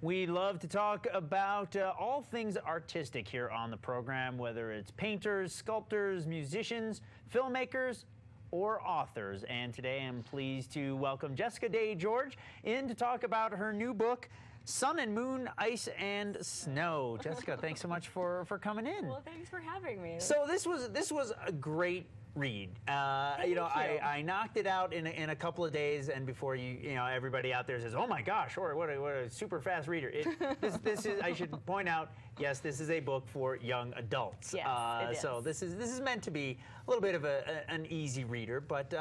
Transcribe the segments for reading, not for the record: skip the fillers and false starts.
We love to talk about all things artistic here on the program, whether it's painters, sculptors, musicians, filmmakers, or authors. And today I'm pleased to welcome Jessica Day George in to talk about her new book, Sun and Moon, Ice and Snow. Jessica, thanks so much for coming in. Well, thanks for having me. So this was a great read. I knocked it out in a couple of days, and before everybody out there says, "Oh my gosh, Ori, what a super fast reader!" This is, I should point out, yes, this is a book for young adults. Yes, it is. So this is meant to be a little bit of an easy reader, but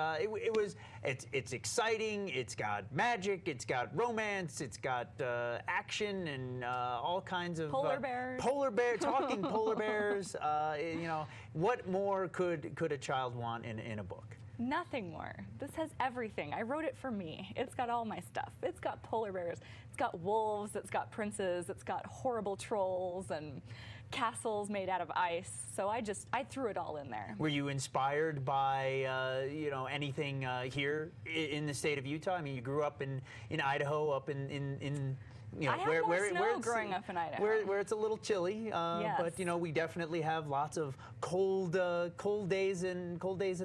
it's exciting. It's got magic. It's got romance. It's got action and all kinds of polar bears. Talking polar bears. What more could a child want in a book? Nothing more. This has everything. I wrote it for me. It's got all my stuff. It's got polar bears. It's got wolves. It's got princes. It's got horrible trolls and castles made out of ice. So I threw it all in there. Were you inspired by anything here in the state of Utah? I mean, you grew up in Idaho, up in I had more snow growing up in Idaho. Where it's a little chilly, yes. But we definitely have lots of cold days and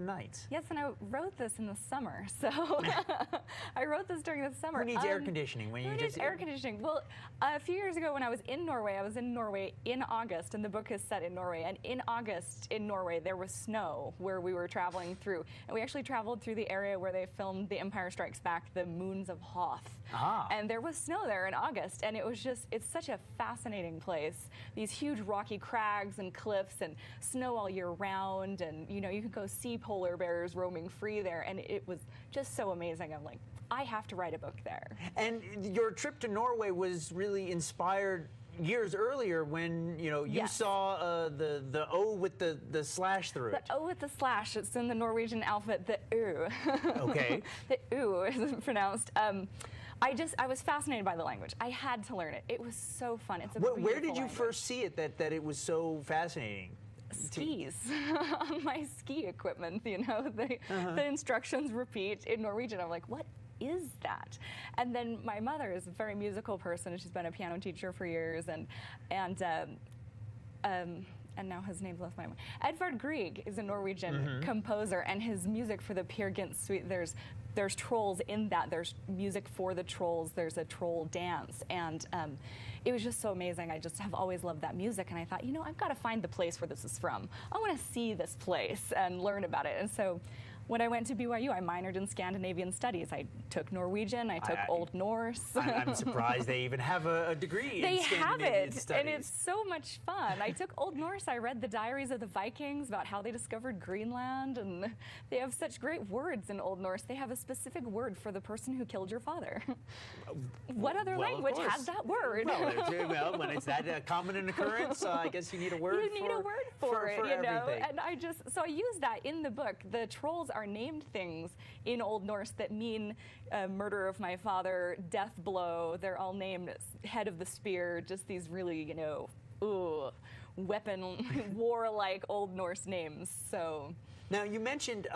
nights. Yes, and I wrote this in the summer, so I wrote this during the summer. Who needs air conditioning? Who needs air conditioning? Well, a few years ago when I was in Norway in August, and the book is set in Norway. And in August in Norway there was snow where we were traveling through, and we actually traveled through the area where they filmed The Empire Strikes Back, the Moons of Hoth. Ah. And there was snow there in August. And it's such a fascinating place. These huge rocky crags and cliffs and snow all year round, and you can go see polar bears roaming free there, and it was just so amazing. I'm like, I have to write a book there. And your trip to Norway was really inspired years earlier when you Yes. saw the O with the slash through it. The O with the slash. It's in the Norwegian alphabet. The U. Okay. The U is pronounced. I was fascinated by the language. I had to learn it. It was so fun. It's a beautiful Where did you language. first see it that it was so fascinating? Skis on my ski equipment. The instructions repeat in Norwegian. I'm like, what is that? And then my mother is a very musical person, and she's been a piano teacher for years, and now his name's left my mind. Edvard Grieg is a Norwegian composer, and his music for the Peer Gynt suite, there's trolls in that. There's music for the trolls. There's a troll dance, and it was just so amazing. I just have always loved that music, and I thought, I've got to find the place where this is from. I want to see this place and learn about it. And so when I went to BYU, I minored in Scandinavian studies. I took Norwegian. I took Old Norse. I'm surprised they even have a degree in Scandinavian studies. And it's so much fun. I took Old Norse. I read the diaries of the Vikings about how they discovered Greenland, and they have such great words in Old Norse. They have a specific word for the person who killed your father. What other language has that word? Well, when it's that common an occurrence, I guess you need a word. You need a word for it, everything. And I use that in the book. The trolls are named things in Old Norse that mean murder of my father, death blow. They're all named head of the spear. Just these really, weapon, warlike Old Norse names. So. Now you mentioned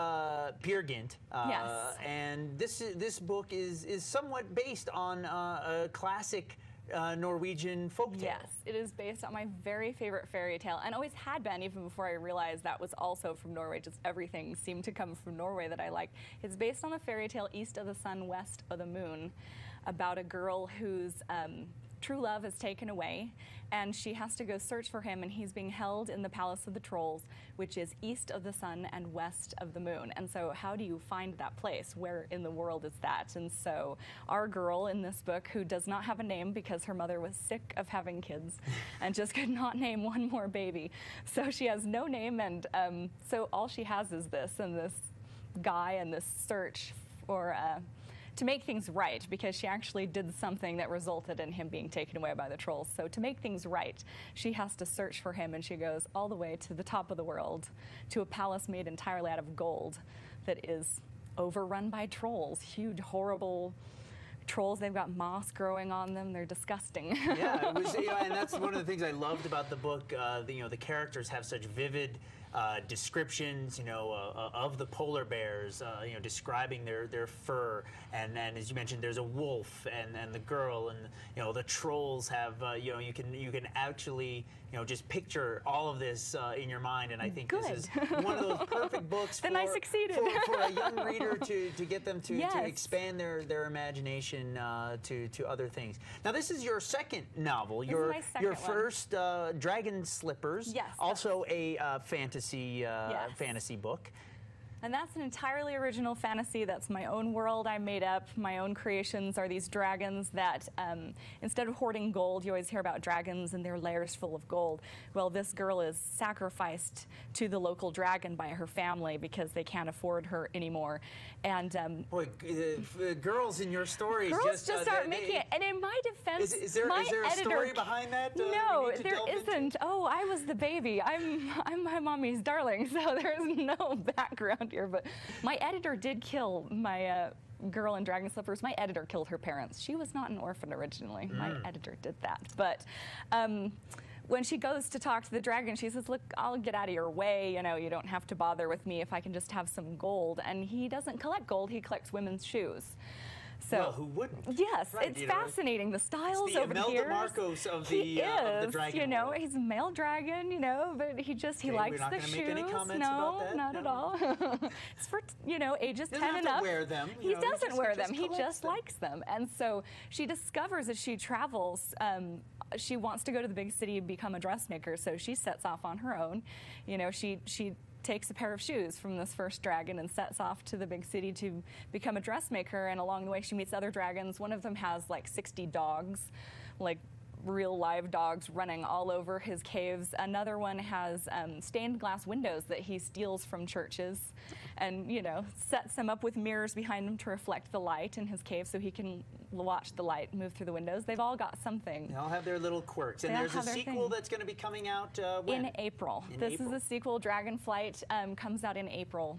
Peer Gynt, yes. And this book is somewhat based on a classic Norwegian folktale. Yes, it is based on my very favorite fairy tale, and always had been even before I realized that was also from Norway. Just everything seemed to come from Norway that I liked. It's based on the fairy tale East of the Sun, West of the Moon, about a girl whose true love is taken away, and she has to go search for him, and he's being held in the Palace of the Trolls, which is east of the sun and west of the moon. And so how do you find that place? Where in the world is that? And so our girl in this book, who does not have a name because her mother was sick of having kids and just could not name one more baby, so she has no name, and so all she has is this, and this guy, and this search for to make things right, because she actually did something that resulted in him being taken away by the trolls. So to make things right, she has to search for him, and she goes all the way to the top of the world, to a palace made entirely out of gold that is overrun by trolls, huge, horrible trolls. They've got moss growing on them. They're disgusting. Yeah, it was, and that's one of the things I loved about the book. The characters have such vivid descriptions, of the polar bears, describing their fur, and as you mentioned, there's a wolf and the girl, and the trolls have, you can actually just picture all of this in your mind, and I think this is one of those perfect books then I succeeded. for a young reader to get them to expand their imagination to other things. Now, this is your second novel. Your first, Dragon Slippers. Yes. Also a fantasy book. And that's an entirely original fantasy. That's my own world I made up. My own creations are these dragons that, instead of hoarding gold, you always hear about dragons and their lairs full of gold. Well, this girl is sacrificed to the local dragon by her family because they can't afford her anymore. And boy, girls in your stories girls just aren't making it. And in my defense, is there a story behind that? No, there isn't. Oh, I was the baby. I'm my mommy's darling. So there's no background here. But my editor did kill my girl in Dragon Slippers. My editor killed her parents. She was not an orphan originally. My editor did that. But when she goes to talk to the dragon, she says, look, I'll get out of your way. You don't have to bother with me if I can just have some gold. And he doesn't collect gold. He collects women's shoes. So, well, who wouldn't? Yes, right, it's fascinating. The styles it's the over Imelda here. Marcos of the dragon world. He's a male dragon, but he likes the shoes. Make any comments no, about that? Not at all. It's for ages 10 and up. He doesn't wear them. He doesn't wear them. He just likes them. And so she discovers as she travels, she wants to go to the big city and become a dressmaker. So she sets off on her own. She takes a pair of shoes from this first dragon and sets off to the big city to become a dressmaker, and along the way she meets other dragons. One of them has like 60 dogs, like real live dogs running all over his caves. Another one has stained glass windows that he steals from churches and, sets them up with mirrors behind him to reflect the light in his cave so he can watch the light move through the windows. They've all got something. They all have their little quirks. And there's a sequel that's going to be coming out when? In April. This is the sequel. Dragonflight comes out in April.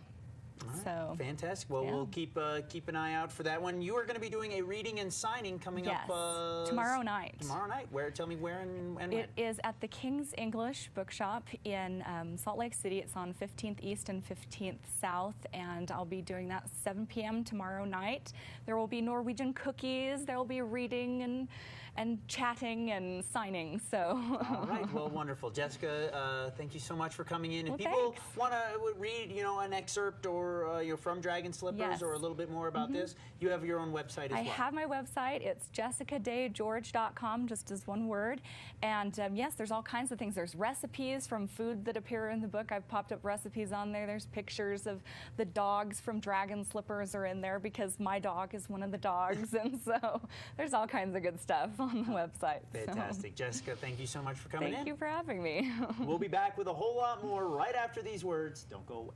Right. So fantastic. Well, we'll keep an eye out for that one. You are going to be doing a reading and signing coming up tomorrow night. Tomorrow night. Where? Tell me where and when. It is at the King's English Bookshop in Salt Lake City. It's on 15th East and 15th South, and I'll be doing that 7 p.m. tomorrow night. There will be Norwegian cookies. There will be reading and chatting and signing. So. All right. Well, wonderful, Jessica. Thank you so much for coming in. If people want to read, an excerpt or from Dragon Slippers or a little bit more about this, you have your own website as well. I have my website. It's jessicadaygeorge.com, just as one word. And yes, there's all kinds of things. There's recipes from food that appear in the book. I've popped up recipes on there. There's pictures of the dogs from Dragon Slippers are in there because my dog is one of the dogs. And so there's all kinds of good stuff on the website. Fantastic. So. Jessica, thank you so much for coming in. Thank you for having me. We'll be back with a whole lot more right after these words. Don't go away.